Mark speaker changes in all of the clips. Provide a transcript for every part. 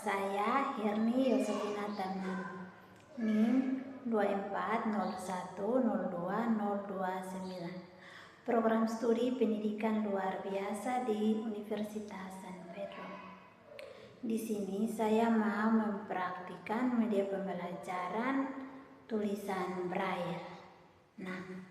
Speaker 1: saya Hirni Yosefina Taman, NIM 240102029, Program Studi Pendidikan Luar Biasa di Universitas San Pedro. Di sini saya mau mempraktikkan media pembelajaran tulisan Braille. Nah,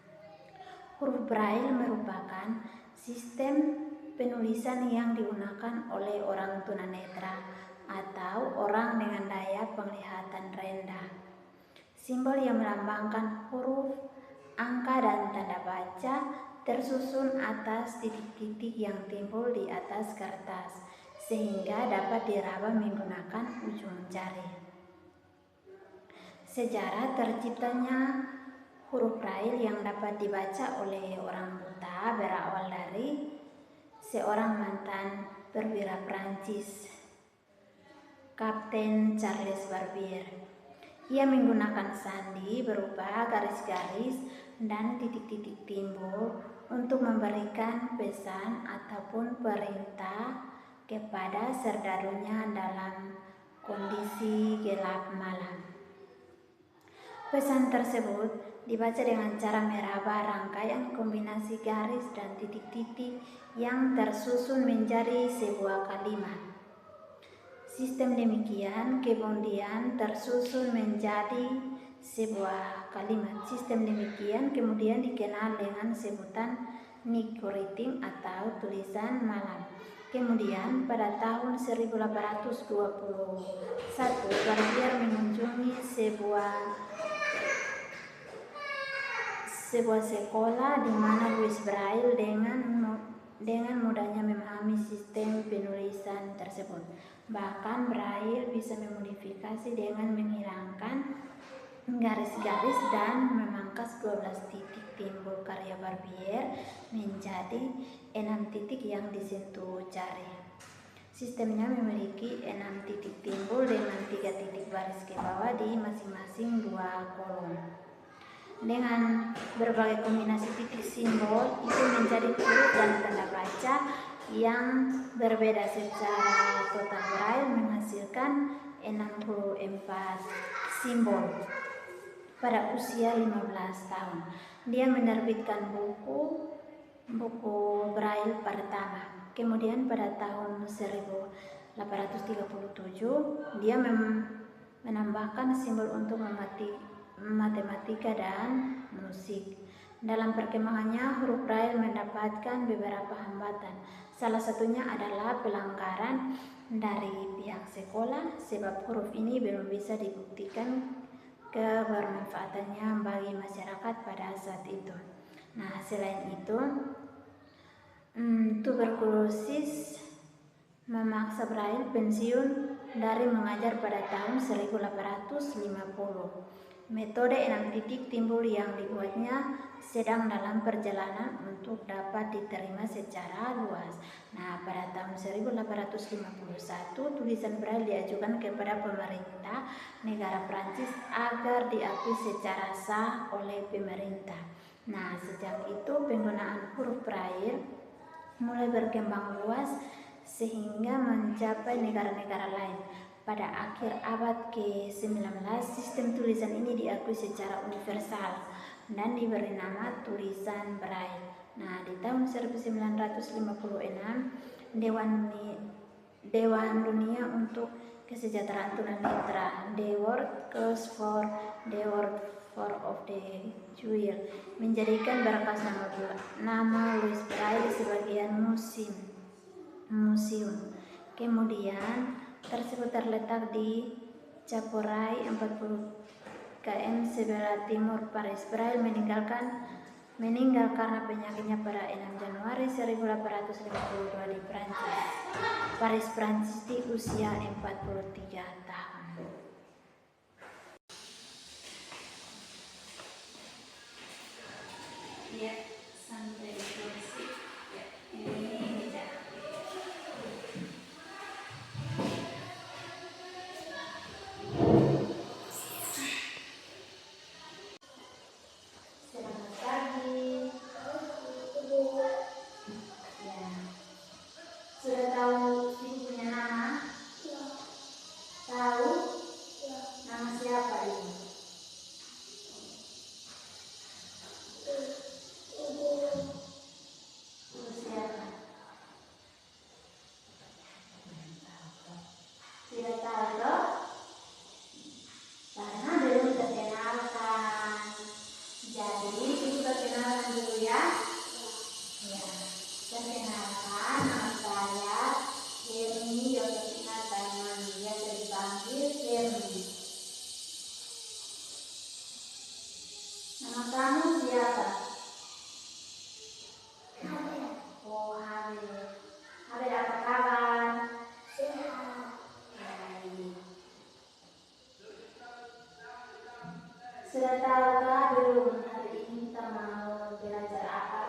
Speaker 1: huruf Braille merupakan sistem penulisan yang digunakan oleh orang tunanetra atau orang dengan daya penglihatan rendah. Simbol yang melambangkan huruf, angka, dan tanda baca tersusun atas titik-titik yang timbul di atas kertas, sehingga dapat diraba menggunakan ujung jari. Sejarah terciptanya huruf Braille yang dapat dibaca oleh orang buta berawal dari seorang mantan perwira Prancis, Kapten Charles Barbier. Ia menggunakan sandi berupa garis-garis dan titik-titik timbul untuk memberikan pesan ataupun perintah kepada serdarunya dalam kondisi gelap malam. Pesan tersebut dibaca dengan cara meraba rangkaian kombinasi garis dan titik-titik yang tersusun menjadi sebuah kalimat. Sistem demikian kemudian tersusun menjadi sebuah kalimat. Sistem demikian kemudian dikenal dengan sebutan Nick Writing atau tulisan malam. Kemudian pada tahun 1821 Barbier mengunjungi sebuah sekolah di mana Louis Braille dengan mudahnya memahami sistem penulisan tersebut. Bahkan Braille bisa memodifikasi dengan menghilangkan garis-garis dan memangkas 12 titik timbul karya Barbier menjadi 6 titik yang disentuh jari. Sistemnya memiliki 6 titik timbul dengan 3 titik baris ke bawah di masing-masing 2 kolom. Dengan berbagai kombinasi titik simbol itu menjadi huruf dan tanda baca yang berbeda. Secara total Braille menghasilkan 64 simbol. Pada usia 15 tahun dia menerbitkan buku Braille pertama. Kemudian pada tahun 1837 dia menambahkan simbol untuk matematika dan musik. Dalam perkembangannya, huruf Braille mendapatkan beberapa hambatan. Salah satunya adalah pelanggaran dari pihak sekolah, sebab huruf ini belum bisa dibuktikan kebermanfaatannya bagi masyarakat pada saat itu. Nah, selain itu, tuberkulosis memaksa Braille pensiun dari mengajar pada tahun 1850. Metode 6 titik timbul yang dibuatnya sedang dalam perjalanan untuk dapat diterima secara luas. Nah, pada tahun 1851 tulisan Braille diajukan kepada pemerintah negara Prancis agar diakui secara sah oleh pemerintah. Nah, sejak itu penggunaan huruf Braille mulai berkembang luas sehingga mencapai negara-negara lain. Pada akhir abad ke-19, sistem tulisan ini diakui secara universal dan diberi nama tulisan Braille. Nah, di tahun 1956, Dewan Dunia untuk Kesejahteraan Tunanetra, The World Cause for the World of the Jewel, menjadikan berkas nama Louis Braille di sebagian museum. Kemudian tersebut terletak di Caporai 40 km sebelah timur Paris. Braille meninggal karena penyakitnya pada 6 Januari 1852 di Paris, Prancis di usia 43 tahun. Ya, sampai kursi. Ya, ini meja. Selamat pagi. Ya, sudah tahu ibunya nama? siapa ini? Ibu siapa? Tidak tahu toh? Karena belum terkenalkan. Jadi ibu perkenalkan dulu ya. Ya, perkenalkan nama saya Hermi Yosefina Taiman, biasa dipanggil Hermi. Nama kamu siapa? Habel. Oh, Habel. Habel apa kabar? Sehat. Baik. Sudah tahukah belum hari ini kita mau belajar apa?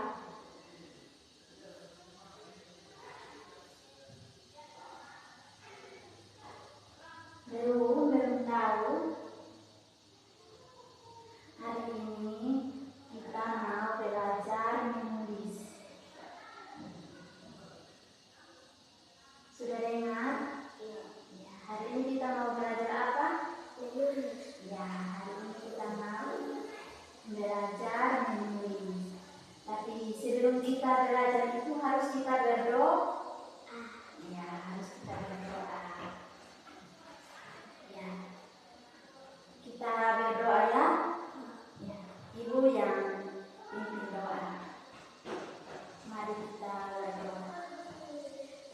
Speaker 1: Belum tahu. Hari ini kita mau belajar menulis. Sudah dengar? Ya, hari ini kita mau belajar apa? Menulis. Ya, hari ini kita mau belajar menulis. Tapi sebelum kita belajar itu harus kita berdoa. Ya, harus kita berdoa. Ya, kita berdoa ya. Ya, ibu yang pimpin doa. Mari kita berdoa.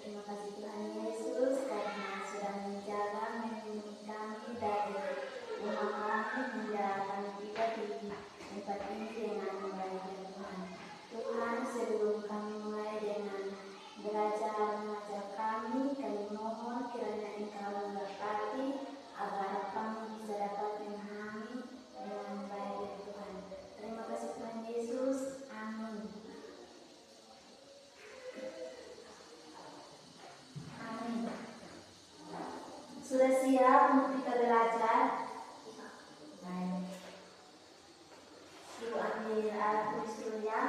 Speaker 1: Terima kasih Tuhan Yesus karena sudah menjaga melindungi kami dari rumah kami hingga kami tiba di tempat ini dengan baik ya Tuhan. Tuhan, sebelum kami mulai dengan belajar mengajar kami mohon kiranya Engkau memberkati agar kami bisa dapat memahami dengan baik ya Tuhan. Terima kasih Tuhan Yesus. Amin. Amin. Sudah siap untuk kita belajar? Baik. Ibu ambil alat tulis dulu ya.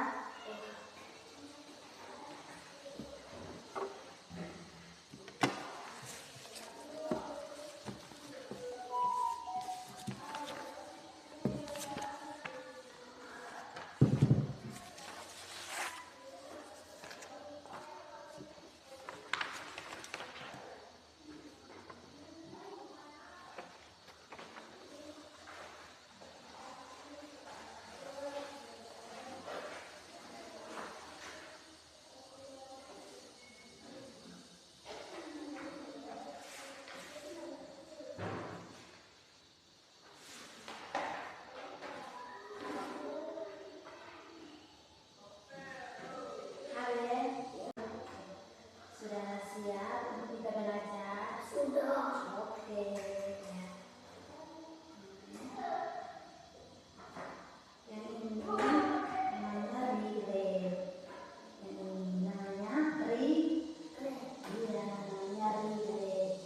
Speaker 1: Sudah siap untuk kita belajar? Sudah. Oke. Ya. Yang ini namanya relay. Yang ini namanya iya, namanya relay.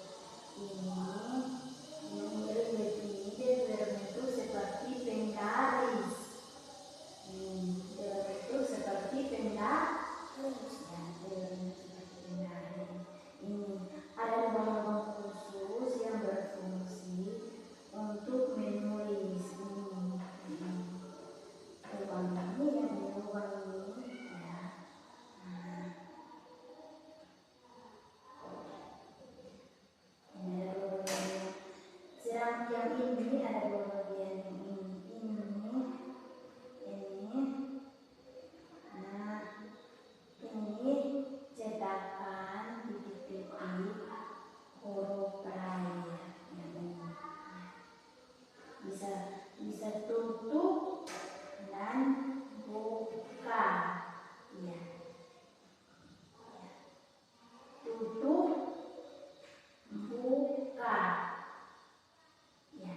Speaker 1: Ini yang relay ini dia berbentuk seperti penggaris. Dia berbentuk seperti penggaris. Ya, ini ada lubang-lubang khusus yang berfungsi untuk menulis. Ini lubang ini yang di lubang ini ya. Ini ada dua bagian. Sedang yang ini ada dua bagian. Ini. Nah, ini cetakan titik-titik huruf braille yang ini. Bisa tutup dan buka. Ya. Tutup, buka. Ya.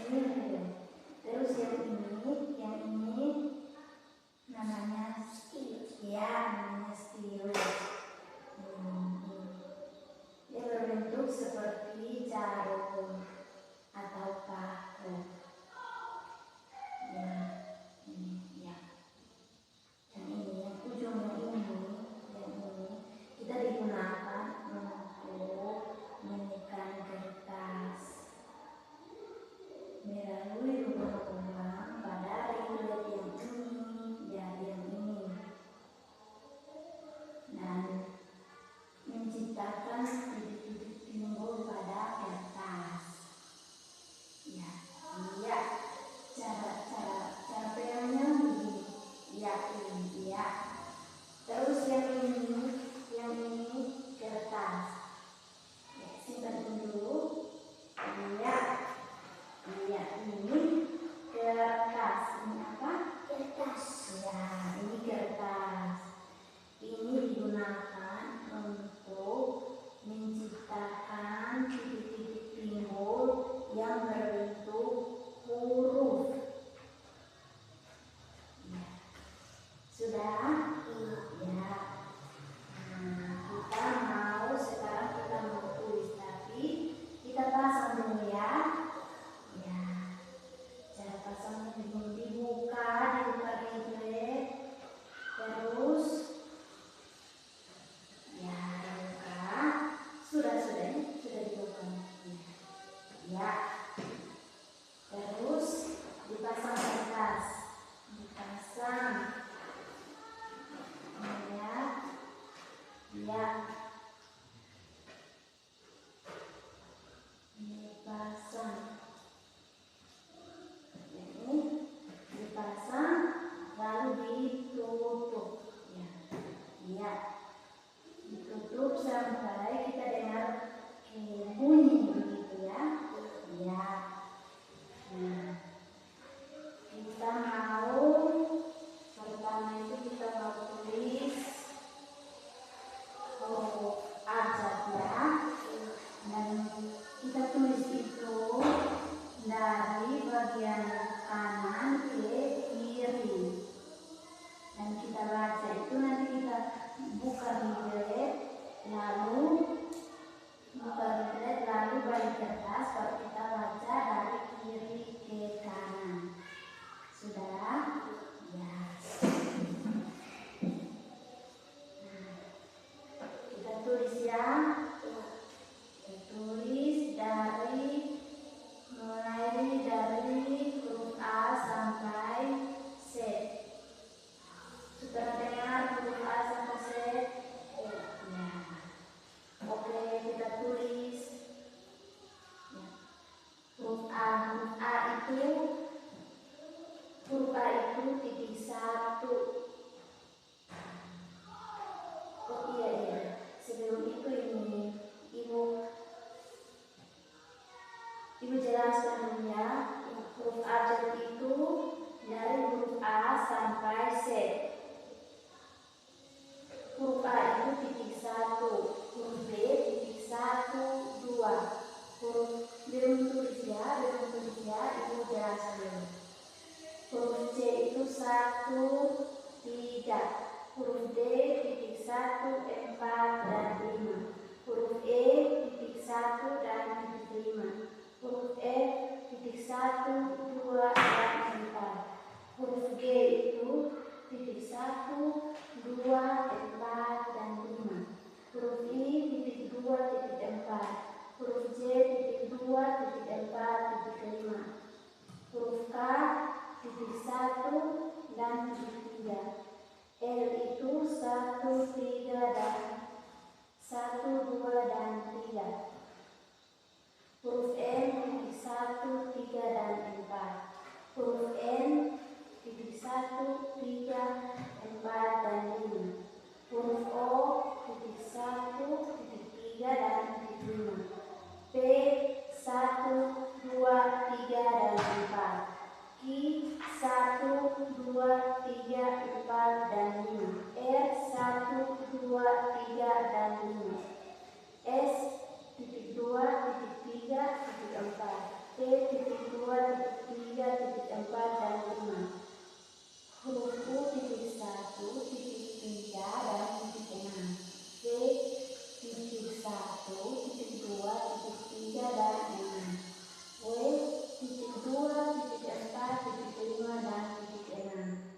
Speaker 1: Ini. Terus yang ini namanya stylus. Ya, namanya stylus. Dia berbentuk seperti jarum atau Ya. Terus dipasang kertas, dipasang. Ya. Ya. Dipasang. Ini dipasang lalu ditutup. Ya. Ya. Ditutup sampai kita dengar bunyi begitu ya. Ya. Nah, kita mau pertama itu kita mau tulis huruf abjad ya. Dan kita tulis itu dari bagian kanan ke kiri. Dan kita baca itu nanti kita buka rilet, lalu balik kertas, baru kita baca dari kiri ke kanan. Sudah? Ya. Kita tulis ya. Kita tulis mulai dari huruf A sampai Z. Sudah dengar huruf A sampai Z? Ya. Oke, kita tulis. Ya. Huruf A itu titik 1. Oh iya. Sebelum itu ini Ibu jelaskan dulu ya. Huruf abjad itu dari huruf A sampai Z. Huruf A itu titik 1, huruf B titik 1, 2. Huruf belum tulis ya, Ibu jelaskan dulu. Huruf C itu 1, 3. Huruf D titik 1, 4 dan 5. Huruf E titik 1 dan titik 5. Huruf F titik 1, 2 dan 4. Huruf G itu titik 1, 2, 4 dan 5. Huruf I titik 2, titik 4. Huruf J titik 2, titik 4, titik 5. Huruf K titik 1 dan titik 3. L itu 1, 3 dan 1, 2 dan 3. Huruf M titik 1, 3 dan 4. Huruf N titik 1, 3, 4 dan 5. Huruf O titik 1, titik 3 dan titik 5. P 1, 2, 3 dan 4. Q 1, 2, 3, 4 dan 5. R 1, 2, 3 dan 5. S titik 2, titik 3, titik 4. T titik 2, titik 3, titik 4 dan 5. Huruf U titik 1, titik 3 dan titik 6. V titik 1, titik 2, titik 3 dan 6. W titik 2, titik 4, titik 5 dan titik 6.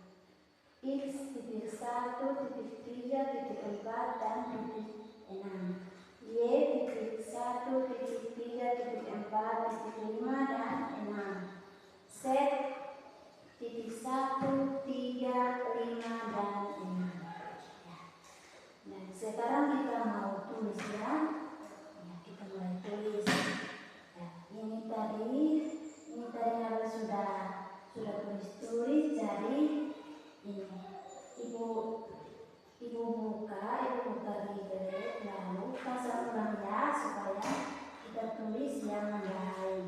Speaker 1: X titik 1, titik 3, titik 4 dan titik 6. Y titik 1, titik 3, titik 4, titik 5 dan 6. Z titik 1, 3, 5 dan 6. Nah, sekarang kita mau tulis ya. Kita mulai tulis. Ini tadi harus sudah tulis. Jadi ini ibu buka rilet, lalu pasang ulang ya supaya kita tulis yang lain.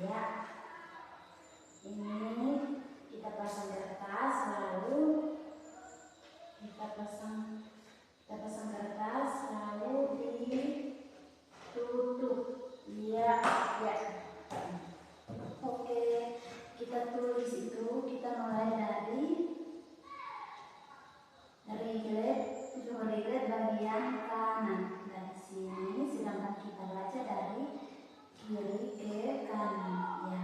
Speaker 1: Ya. Ini kita pasang kertas, lalu kita pasang kertas, lalu ditutup. Ya. Oke, kita tulis itu, kita mulai dari rilet bagian kanan dari sini, sedangkan kita baca dari kiri ke kanan. Ya,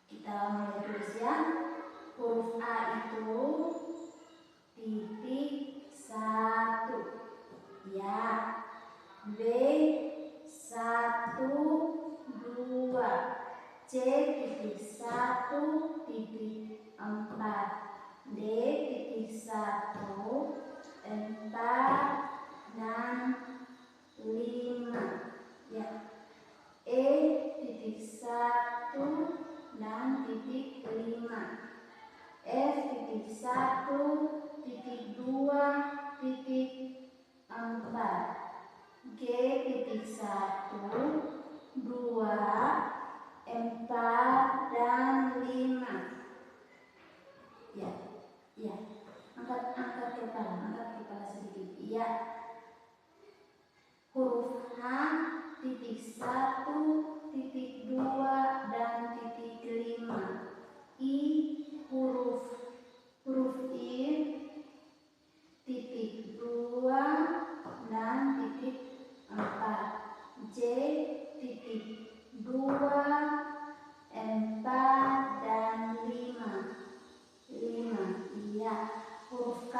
Speaker 1: kita mulai tulis ya. Huruf A itu titik 1, ya. B 1, C titik 1 titik 4, D titik 1, 4 dan 5 ya. E titik 1 dan titik 5, F titik 1 titik 2 titik 4, G titik 1, 2, 4 dan 5 ya. Ya, angkat kepala sedikit ya. Huruf H titik 1 titik 2 dan titik 5, I huruf I titik 2 dan titik 4, J titik 2, 4 dan 5 iya. Huruf K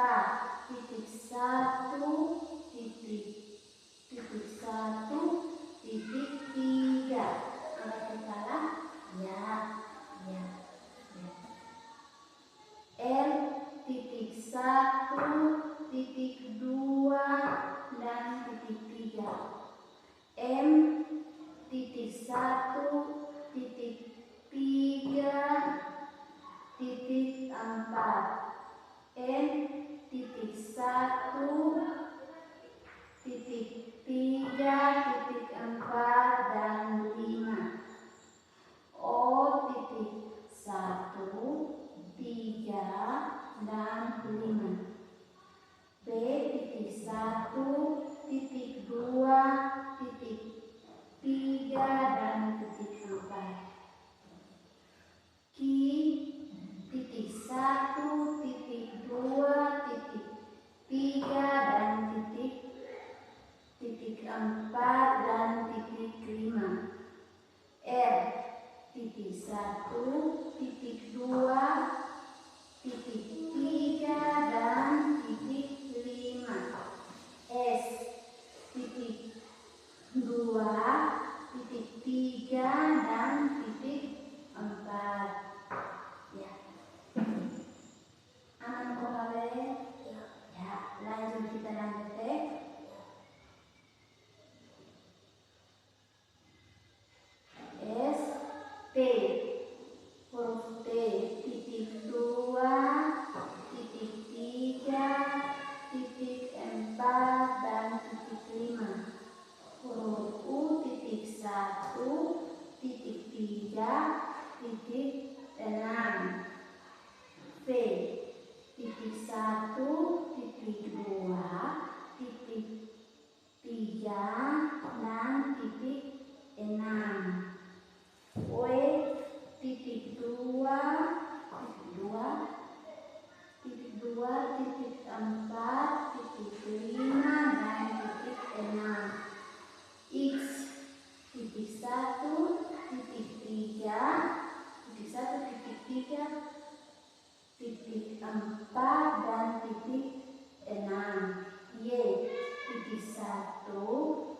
Speaker 1: titik 1 titik 1 titik 3, angkat kepala ya. L titik 1 titik 2 dan titik 3, M titik 1 titik 3 titik 4, N titik 1 titik 3 titik 4 dan 5, O titik 1, 3 dan 5, B titik 1 titik 2 titik 3 dan titik 4, Q titik 1 titik 2 titik 3 dan titik 4 dan titik 5, R titik 1 titik 2 titik 3 dan titik 5, S titik 2 titik 3 dan titik 4 ya. Aman kok ya. Lanjut kita lanjut S T huruf T titik 2 titik 3 titik 4 dan titik 5, huruf U titik 1 titik 3 titik 6, V titik 1 titik 2 titik 3 dan titik 6, W titik 2 titik 4 titik 5 dan titik 6, X titik 1 titik 3 titik 4 dan titik 6, Y titik 1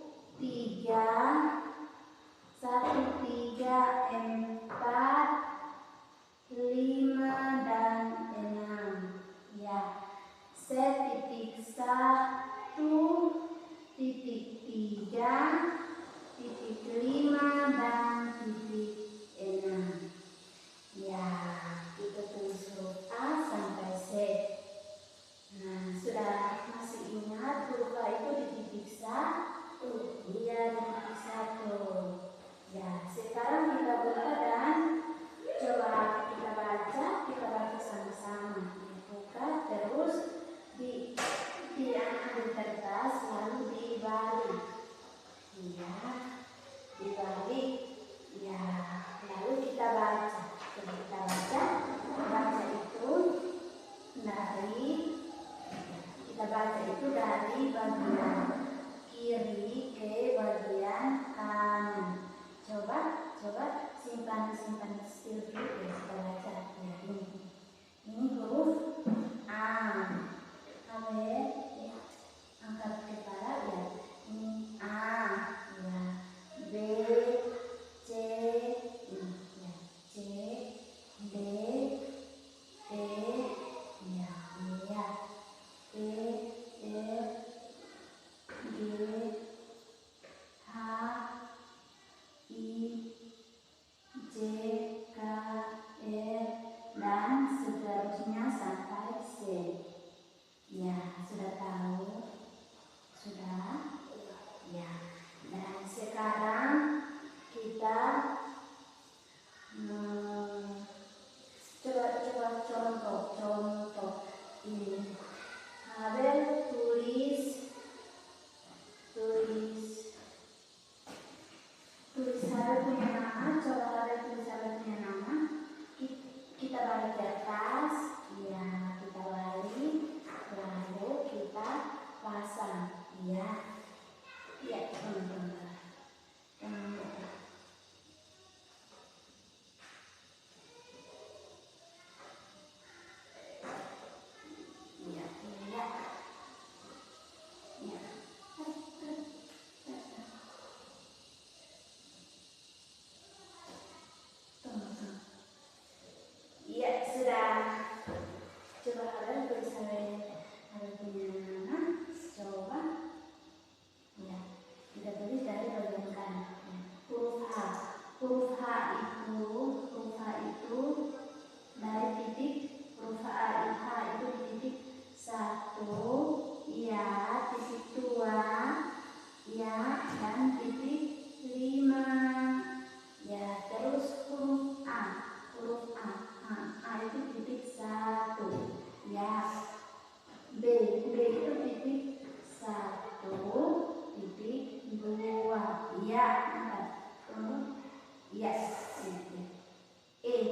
Speaker 1: Ya, titik.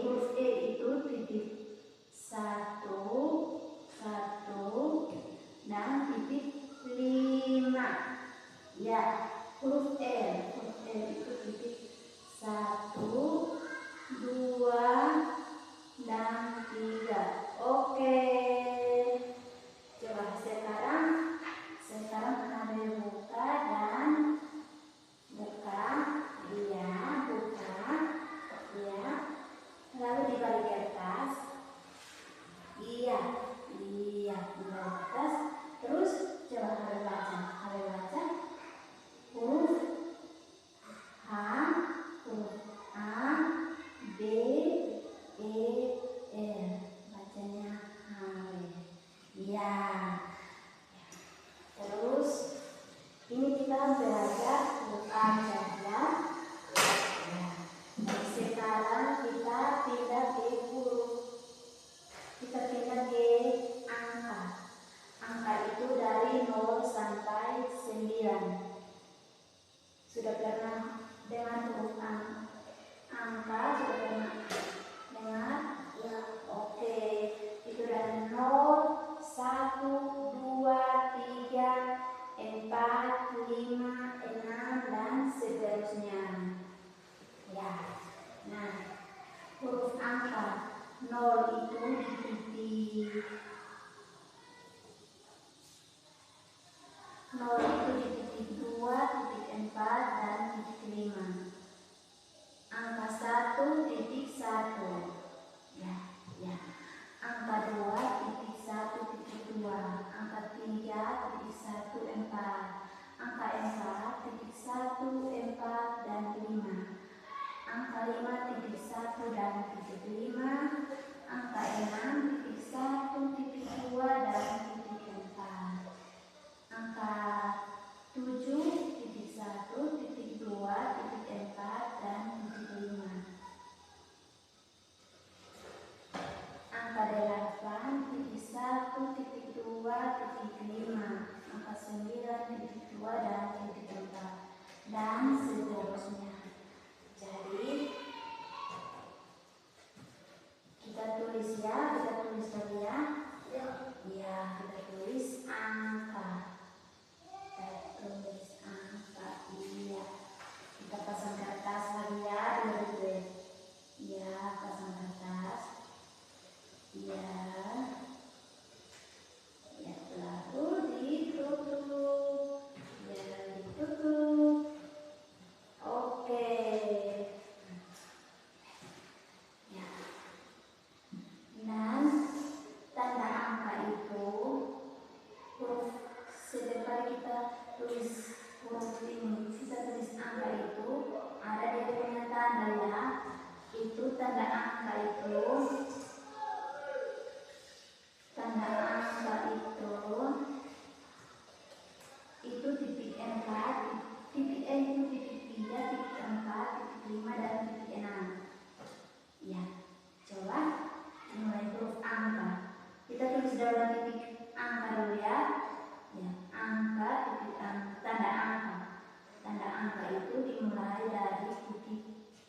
Speaker 1: Huruf E itu titik 1, 1 dan titik 5. Ya, huruf L itu titik 1, 2 dan 3. Oke. Coba sekarang Abel buka dan buka. Iya, buka. Iya. Lalu dibalik ke atas. Iya, dibalik atas. Terus coba Abel baca. Huruf A, B, E, L. Bacanya Abel. Iya. Terus ini kita belajar huruf A saja. Nah, sekarang kita pindah ke huruf. Kita pindah ke angka. Angka itu dari 0 sampai 9. Sudah pernah dengar huruf angka? Sudah pernah dengar? Ya, oke. Itu dari 0, 1, 2, 3, 4, 5, 6 dan seterusnya. Ya. Nah, huruf angka 0 itu di titik 0 itu di titik 2, titik 4 dan titik 5. Angka 1 titik 1. Ya. Angka 2 titik 1 titik 2. Angka 3 titik 1, 4. Angka 4 titik 1, 4 dan 5. Angka 5 titik 1 dan titik 5. Angka 6 titik 1 titik 2 dan titik 4. Angka 7 titik 1 titik 2 titik 4 dan titik 5. Angka 8 titik 1 titik 2 titik 5. Angka 9 titik 2 dan titik 4 dan seterusnya. Jadi kita tulis ya, dulu ya. Ya, kita tulis angka. Iya. Kita pasang kertas lagi ya, dulu. Ya, pasang kertas. Ya. Ya, lalu ditutup. Ya, ditutup. Oke. Ya. Dan tanda angka itu huruf sedepan kita tulis huruf ini, kita tulis angka itu ada di punya tanda ya. Itu tanda angka itu titik 4, titik E itu titik 3, titik 4, titik 5 dan titik 6. Ya, coba mulai huruf angka. Kita tulis dalam titik angka dulu ya. Ya, angka titik tanda angka. Tanda angka itu dimulai dari titik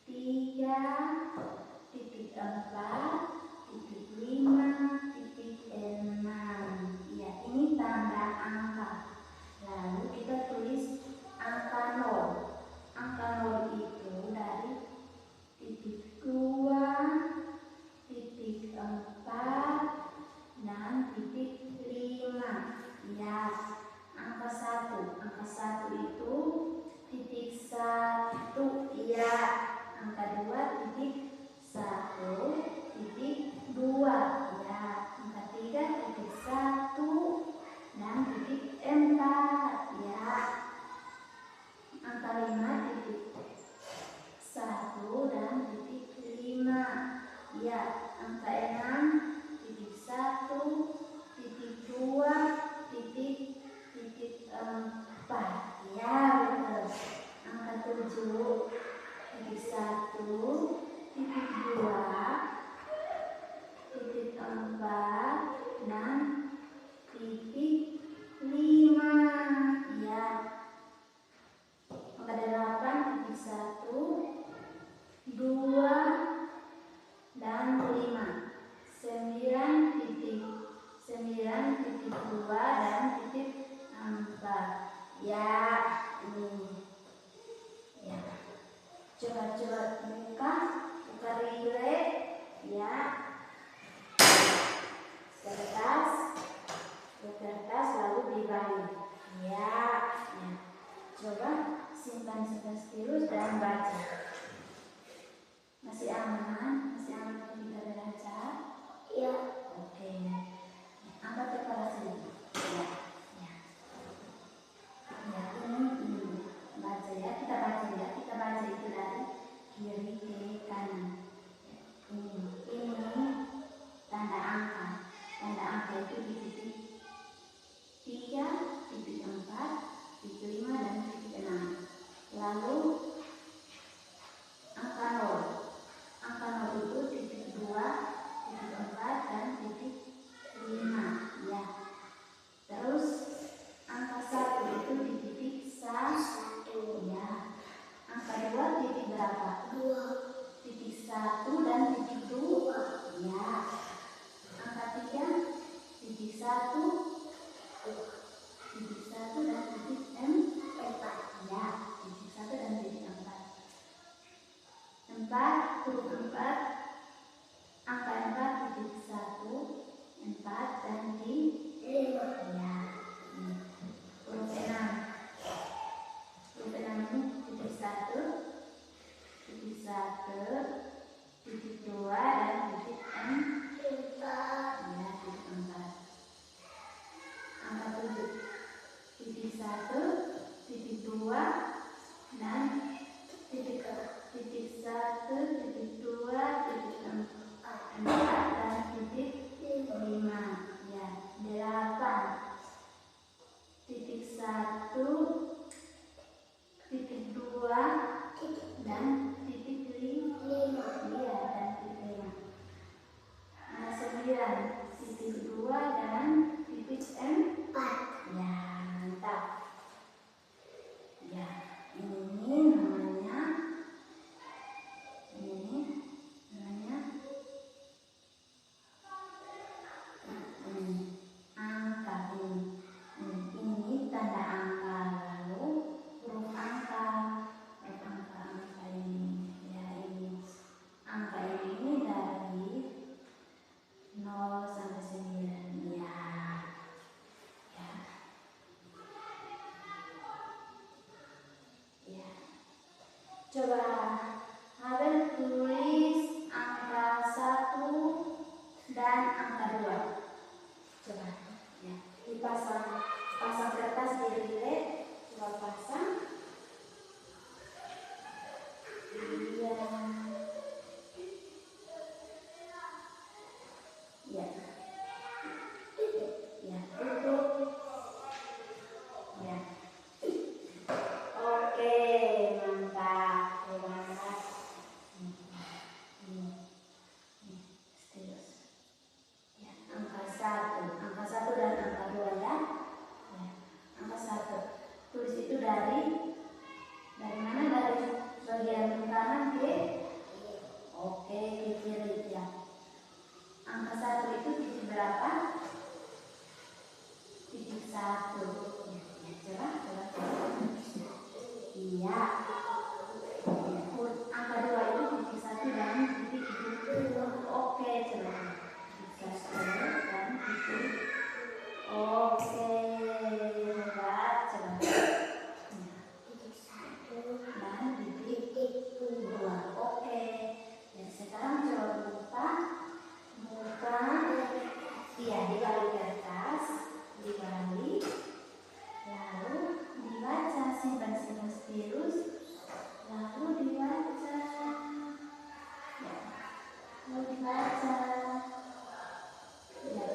Speaker 1: 3, titik 4, titik 5, titik 6. Ya, ini tanda angka. Lalu kita tulis angka 0. Angka 0 itu dari titik 2, titik 4 dan titik 5. Ya, angka 1. Angka 1 itu titik 1. Ya, angka 2 titik 1, titik 2. Ya, angka 3 titik 1 dan titik 4. Ya, angka 5 titik 1 dan titik 5. Ya, angka 6 titik 1, titik 2, titik 4. Ya, betul. Angka 7 titik 1, titik 2, titik 4 dan titik 5. Ya, angka 8 titik 1, Coba buka relay ya. Kertas lalu dibalik ya. Coba simpan stilus dan baca. Masih aman untuk kita baca? Iya. Oke. Angkat kepala sedikit. Ya. Ini baca ya. Kita baca itu dari kiri ke kanan. Ini tanda angka. Tanda angka itu di titik 3, titik 4, titik 5 dan titik 6. Lalu angka 0 itu titik 2, titik 4 dan titik 5 ya. Terus angka 1 itu di titik 1 ya. Angka 2 titik berapa? 2. Titik 1 dan titik 2 ya. Angka 3 titik 1 dan titik 4 ya. Titik 1 dan titik 4. Huruf 4 angka 4 titik 1, 4 dan titik 5 ya. Huruf 6 ini titik 1, titik 2 dan titik 4 ya. Titik 4. Angka 7 titik 1, titik 2 dan titik 1, titik 2, titik 4 dan titik 5 ya. 8 titik 1, titik 2 dan titik 5 ya, dan titik 5. Angka 9 titik 2 dan titik 4 ya. Mantap ya. Ini namanya angka. Ini tanda angka. Lalu huruf angka ini ya. Ini angka ini dari 0 sampai 9 ya. Coba Abel tulis angka 1 dan angka 2. Coba ya. Pasang kertas di relay. Coba pasang. Iya. Ya. Ya, tutup. Ya. Oke, mantap. Hebat. Stilus. Ya, angka 1 dan angka 2 ya. Angka 1. Tulis itu dari mana? Dari bagian kanan ke ke kiri ya. Angka 1 itu titik berapa? Titik 1 ya. Coba. Iya. Angka 2 itu titik 1 dan titik 2. Oke, coba. Titik 1 dan titik. Oke, hebat. Coba. Titik 1 dan titik 2. Oke. Ya, sekarang coba buka. Iya, dibalik kertas, dibalik. Lalu dibaca, simpan stilus. Lalu dibaca. Ya. Lalu dibaca. Ya.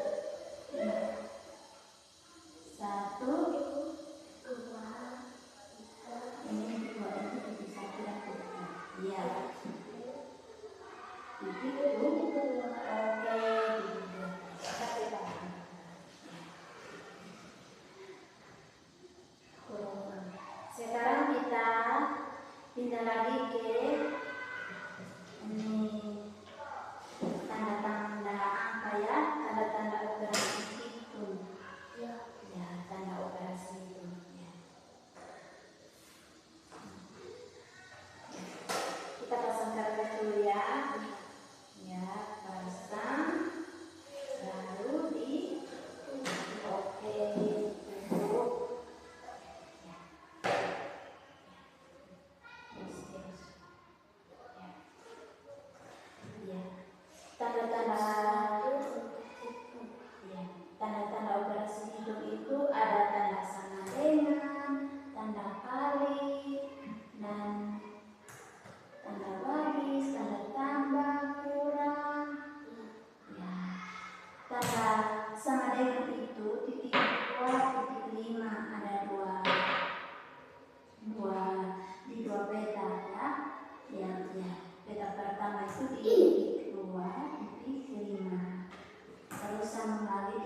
Speaker 1: 1, 2. Ini 2 itu titik 1 dan titik 2. Iya. Titik 2. Oke, titik 2. Sekarang kita pindah lagi ke ini tanda-tanda angka ya, tanda-tanda operasi hitung ya, tanda operasi hitung ya.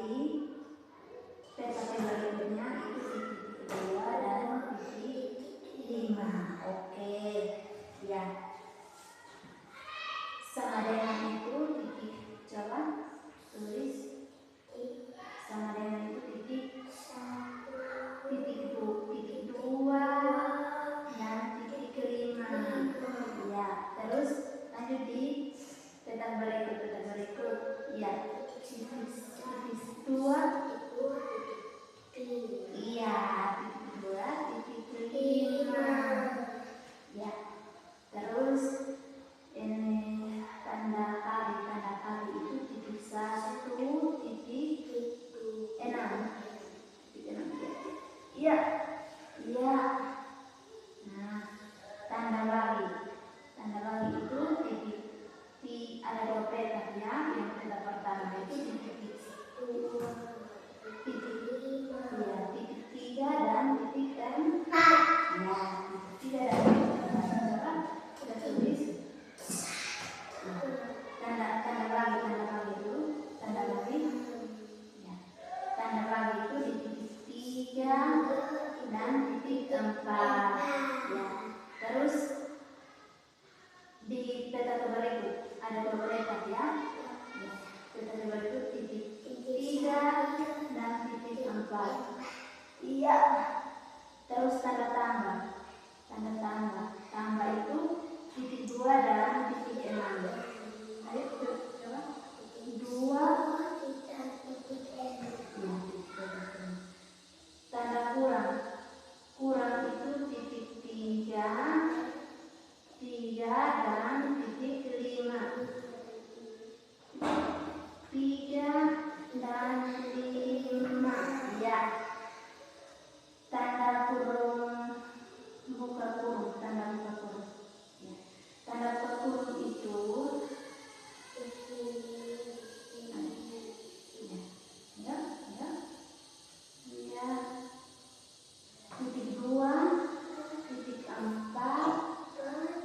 Speaker 1: lagi peta berikutnya itu titik 2 dan titik 5. Oke ya, sama dengan itu titik, coba tulis sama dengan itu titik 2 dan titik 5 ya. Terus lanjut di peta berikut ya, titik 2 iya, titik 2 titik 5 ya. Terus ini tanda kali itu titik 1 titik 6 iya iya. Nah, tanda bagi itu titik ada dua peta ya. Yang peta pertama itu titik 3 dan titik 4 ya, titik 3 dan titik 4. Kita tulis tanda bagi itu ya. Tanda bagi itu di titik 3 dan titik 4 ya. Terus di peta berikut ada dua peta ya. Peta berikut titik 3 dan titik 4 iya. Terus tanda tambah itu titik 2 dan titik 6. Ayo coba 2 tanda kurang itu titik 3 dan titik 5. 3 dan 5 ya. Tanda buka kurung ya. Tanda buka kurung itu ya. Titik 2 titik 4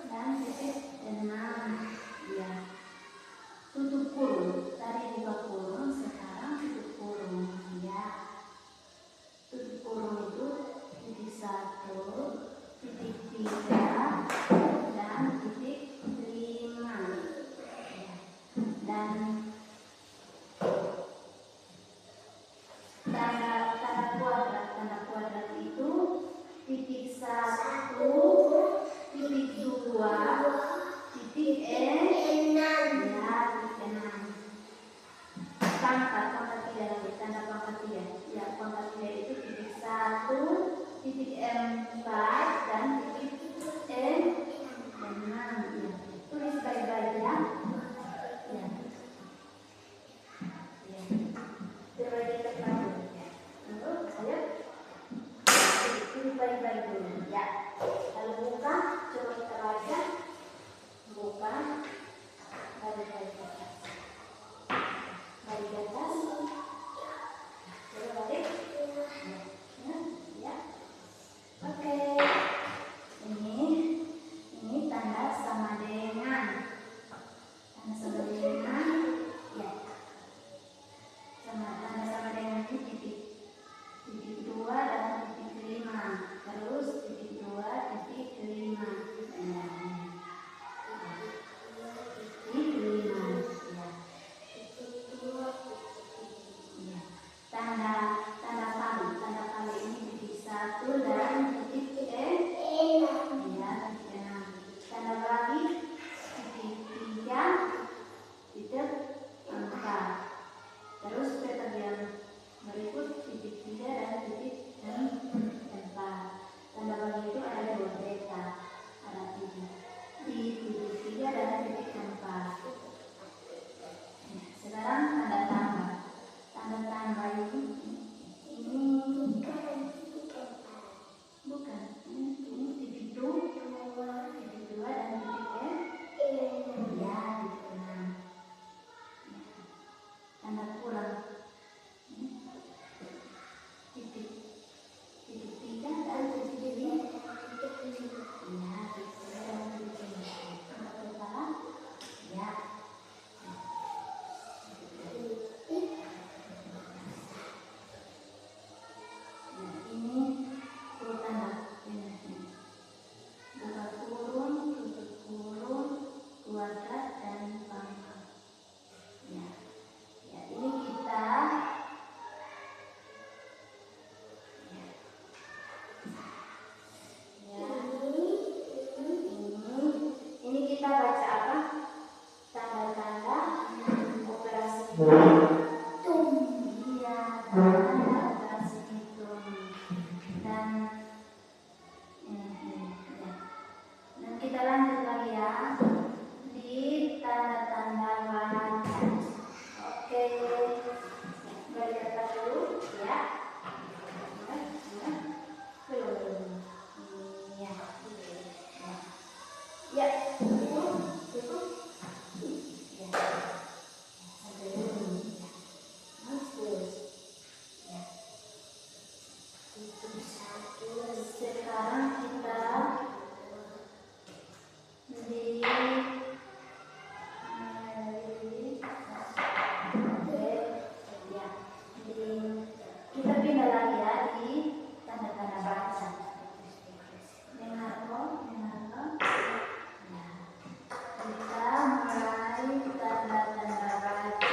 Speaker 1: dan titik 6 ya. Tutup kurung, tadi buka kurung, sekarang tutup kurung ya. Tutup kurung itu titik 1 titik 3 dan titik 5 ya. Dan tanda kuadrat itu titik 1 titik 2 titik 6 ya, titik 6. Pangkat 3 tanda pangkat 3 ya. Pangkat 3 itu titik 1 titik 4 dan titik 6 ya. Tulis baik-baik ya. Ya. Coba kita lanjut. Ayo. Tulis baik-baik dulu ya. Lalu buka, coba kita baca. Buka. Baik atas. Coba balik. Ya. Oke. Ini Iya, tanda operasi hitung. Dan ya. Dan kita lanjut lagi ya di tanda-tanda baca. Oke, belajar dulu ya. Ya, cukup. Ya. Sampai dulu. Ya. Terus. Ya. Itu satu. Sekarang kita di kita pindah lagi ya di tanda-tanda baca. Dengar kok. Nah, kita mulai tanda-tanda baca.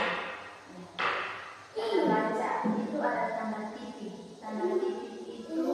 Speaker 1: Tanda baca itu ada tanda titik. Tanda titik itu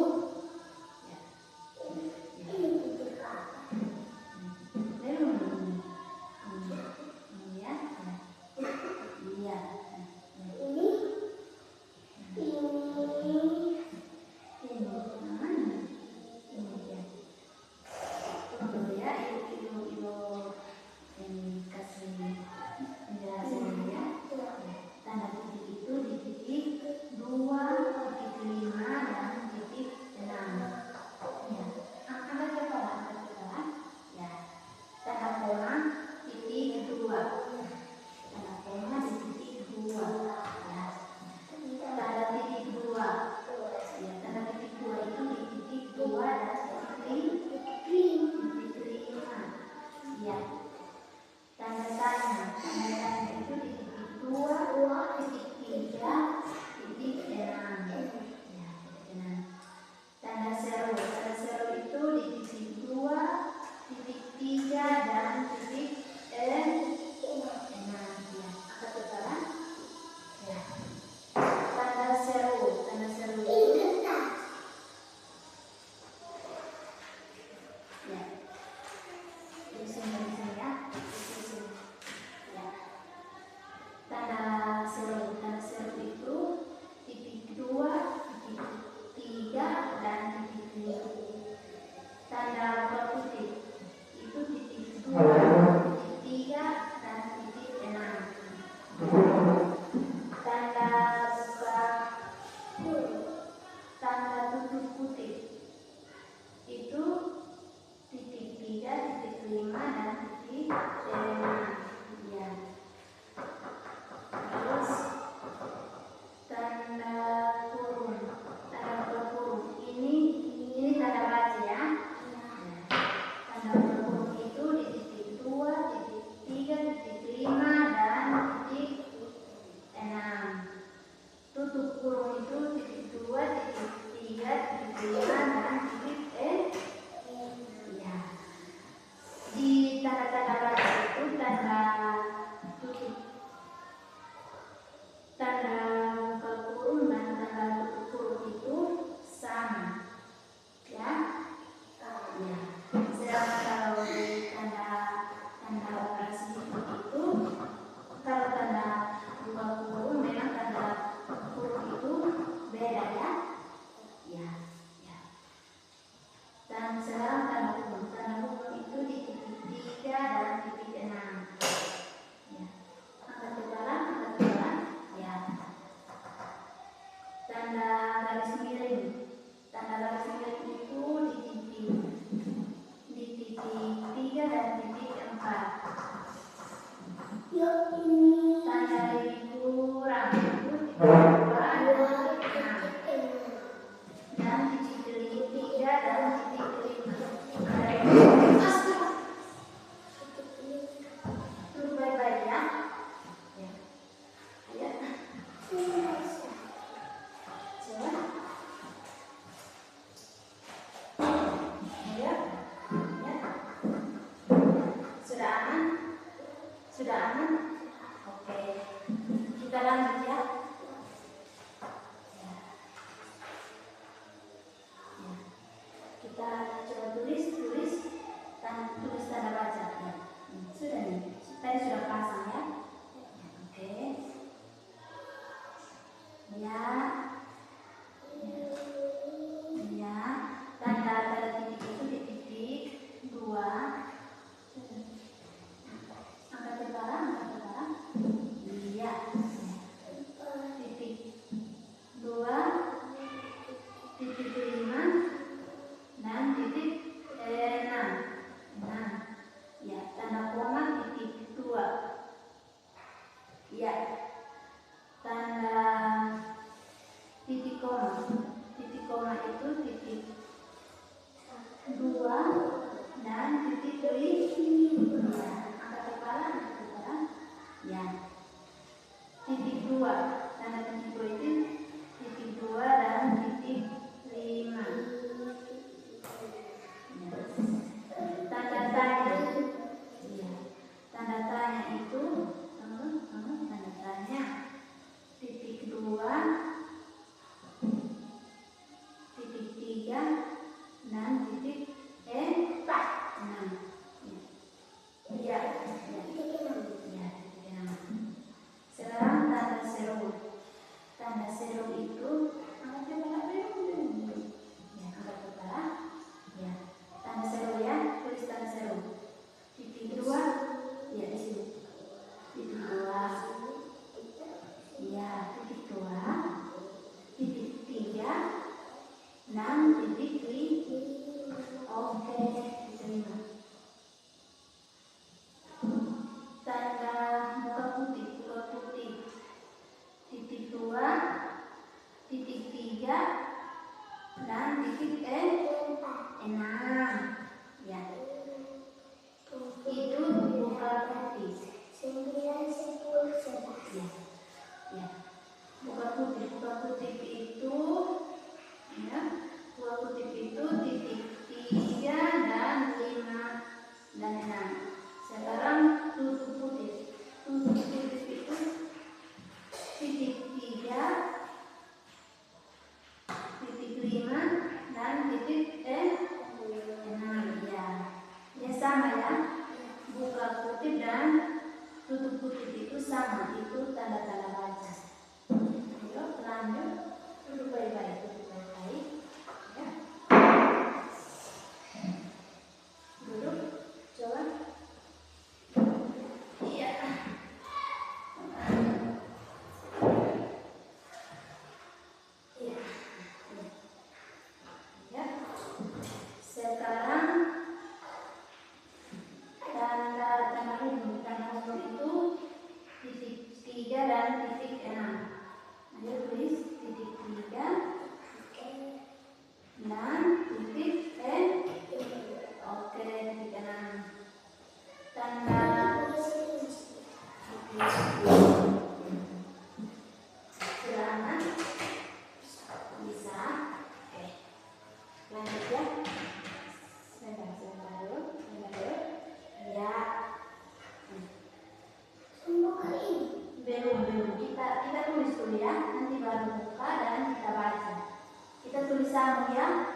Speaker 1: dan sekarang tanda hukum itu di titik 3 dan putih?
Speaker 2: 9, 10, 11.
Speaker 1: Ya. Buka kutip itu ya. Buka kutip itu titik 3 dan 5 dan 6. Sekarang tutup kutip. Tutup kutip itu titik 3, titik 5 dan titik 6 ya. Ya sama ya. Buka kutip dan tutup kutip itu sama, itu tanda-tanda baca. Ayo lanjut, duduk baik-baik, ya. Duduk, coba. Iya. Iya. Ya. Sekarang tanda huruf itu titik 3 dan titik 6. Ayo tulis titik 3 dan titik oke, titik 6. Tanda sederhana bisa. Oke, lanjut ya. Sebentar dulu. Ya. Belum. Kita tulis dulu ya. Nanti baru buka dan kita baca. Kita tulis sama ya.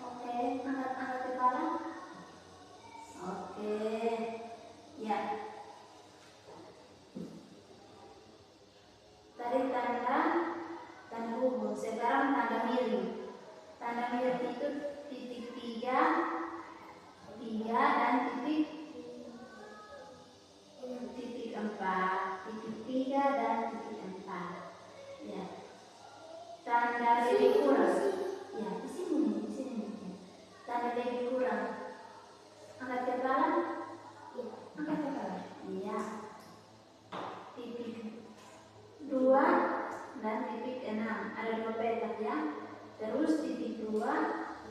Speaker 1: Oke, angkat kepala. Oke. Ya. Tadi tanda hubung. Sekarang tanda miring. Tanda miring itu titik 3 dan titik 4, titik 3 dan titik 4. Ya. Tanda lebih kurang. Ya, di sini. Tanda lebih kurang. Angkat kepala. Angkat kepala. Iya. Titik 2 dan titik 6. Ada 2 petak ya. Terus titik 2,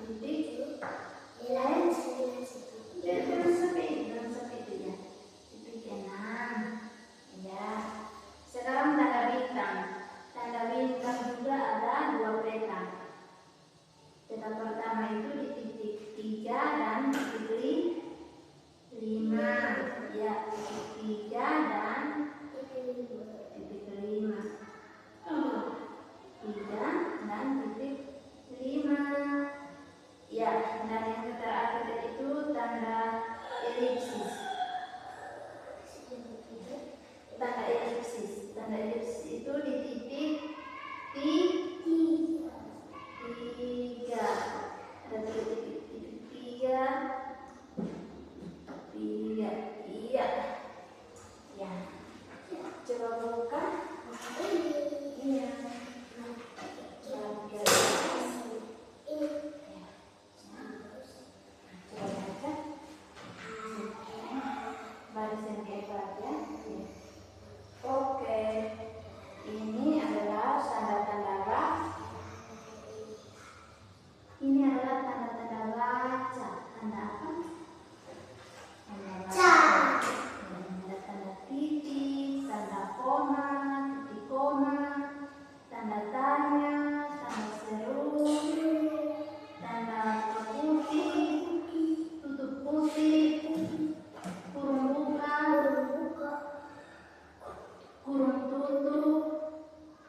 Speaker 1: titik
Speaker 2: Jangan
Speaker 1: sampai itu ya. Titik 6. Ya. Sekarang tanda bintang. Tanda bintang juga ada 2 petak. Petak pertama itu di titik 3 dan titik 5. Ya, titik 3 dan titik 5. 3 dan titik 5. Ya, dan yang terakhir itu tanda elipsis. Tanda elipsis itu di titik 3. Ada titik 3. Iya. Ya. Coba buka. Iya. Baris yang keempat ya. Oke, ini adalah tanda-tanda baca. Ini adalah tanda-tanda baca. Tanda apa? Tanda baca. Ada tanda titik, tanda koma, titik koma, tanda tanya, tanda seru, tanda putih, tutup putih, kurung buka, kurung tutup,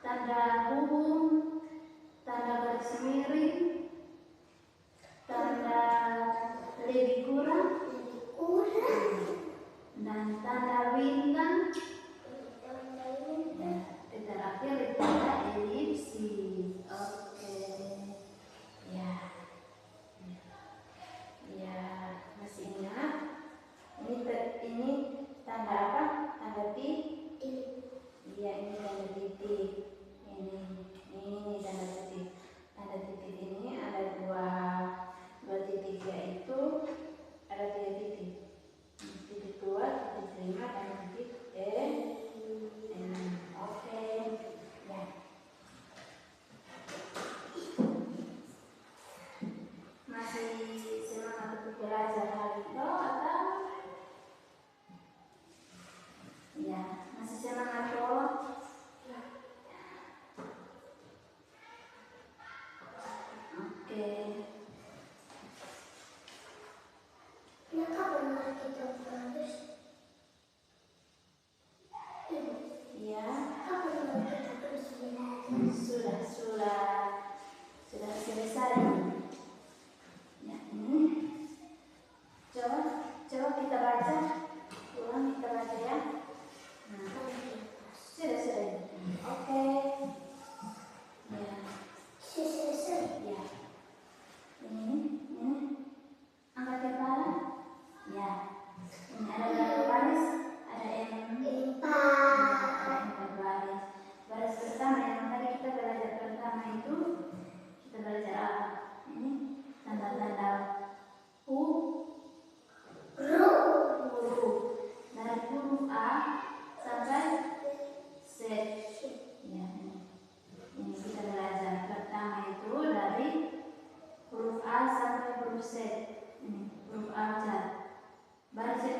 Speaker 1: tanda hubung, tanda garis miring, tanda lebih kurang, dan tanda bintang. Dan terakhir tanda elipsis. Oke. Ya. Ya, masih ingat? Ini tanda apa? Tanda titik. Iya, ini tanda titik. Ini tanda titik. Tanda titik ini ada dua titik, yaitu ada 3 titik. Titik 2, titik 5 dan titik 6. Oke. Ya. Masih semangat untuk belajar hal itu atau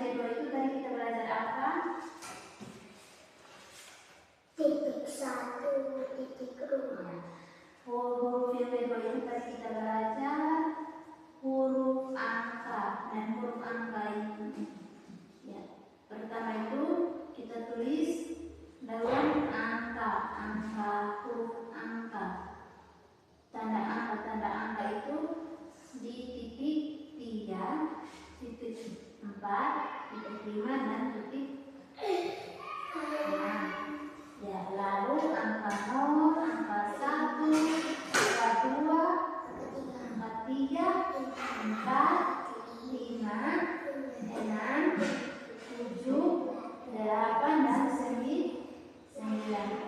Speaker 1: kedua itu tadi kita belajar apa?
Speaker 2: Titik 1, titik 2.
Speaker 1: Huruf yang kedua itu tadi kita belajar huruf angka, dan huruf angka itu ya, pertama itu kita tulis dalam angka, huruf angka. Tanda angka itu di titik 3, titik 4, titik 5, dan titik 6. Ya, lalu angka 0, angka 1, angka 2, angka 3, 4, 5, 6, 7, 8, dan 9.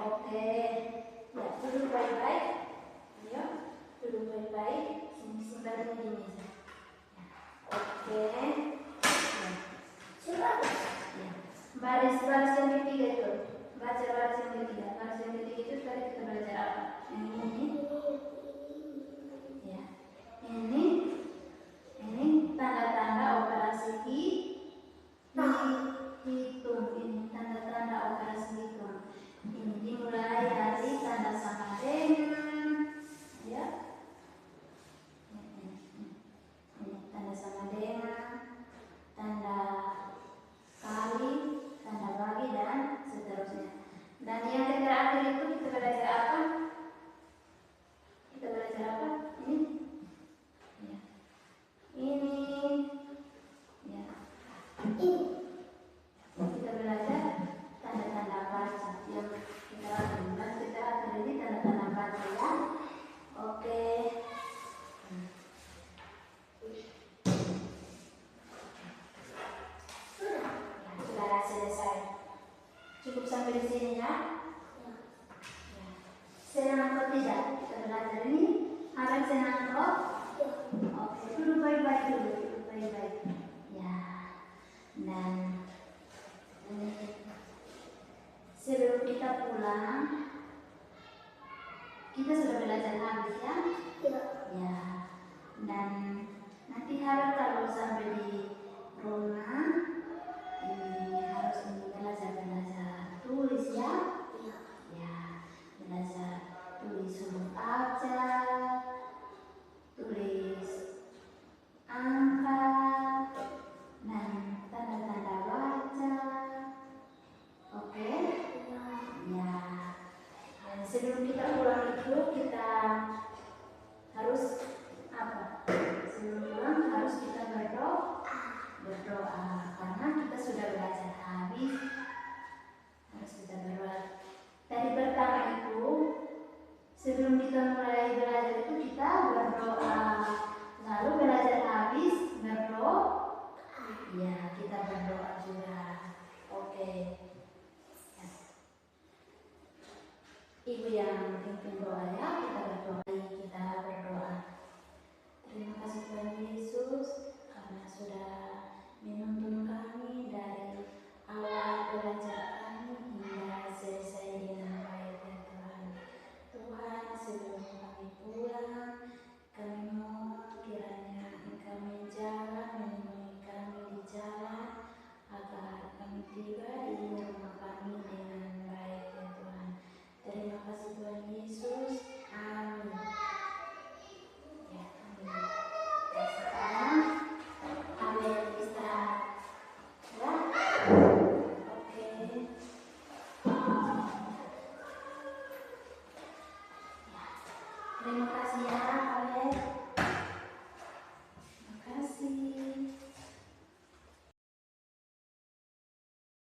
Speaker 1: Oke. Ya, duduk baik-baik. Ayo, duduk baik-baik. Sini simpan di meja. Oke. Ya. Baris-baris yang ketiga itu. Baca baris yang ketiga. Baris yang ketiga itu tadi kita belajar apa? Yang ini. Ya. Ini tanda-tanda operasi hitung. Ini tanda-tanda operasi hitung. Ini dimulai dari tanda sama dengan, ya. Ini tanda sama dengan, tanda kali, tanda bagi, dan seterusnya. Dan yang terakhir itu kita belajar apa? Kita belajar apa? Ini. Ya. Ini. Ya.
Speaker 2: Ini.
Speaker 1: Kita belajar tanda-tanda baca yang kita lakukan. Kita akan ini tanda-tanda baca ya. Oke. Sudah selesai. Cukup sampai di sini ya. Senang atau tidak kita belajar ini? Harap senang atau? Oke, duduk baik-baik dulu. Duduk baik-baik. Ya. Dan sebelum kita pulang, kita sudah belajar habis ya? Ya. Dan nanti harap kalau sampai di rumah ini harus belajar tulis ya? Ya. Belajar tulis huruf abjad, tulis angka, dan tanda-tanda baca. Oke? Ya. Dan sebelum kita pulang itu kita harus apa? Sebelum pulang harus kita berdoa karena kita sudah belajar habis. Harus kita berdoa. Tadi pertama itu sebelum kita mulai belajar itu kita berdoa. Lalu belajar habis berdoa. Ya, kita berdoa juga. Oke. Ya. Ibu yang pimpin doa ya, kita berdoa. Kita berdoa. Terima kasih Tuhan Yesus karena sudah menuntun kami dari awal belajar kami hingga selesai dengan baik ya Tuhan. Tuhan, sebelum kami pulang, kami mohon kiranya Engkau menjaga, melindungi kami di jalan agar kami tiba di rumah kami dengan baik ya Tuhan. Terima kasih Tuhan Yesus. Amin. Ya, amin. Ya, sekarang ambil istirahat. Ya. Oke. Ya. Terima kasih ya, Abel.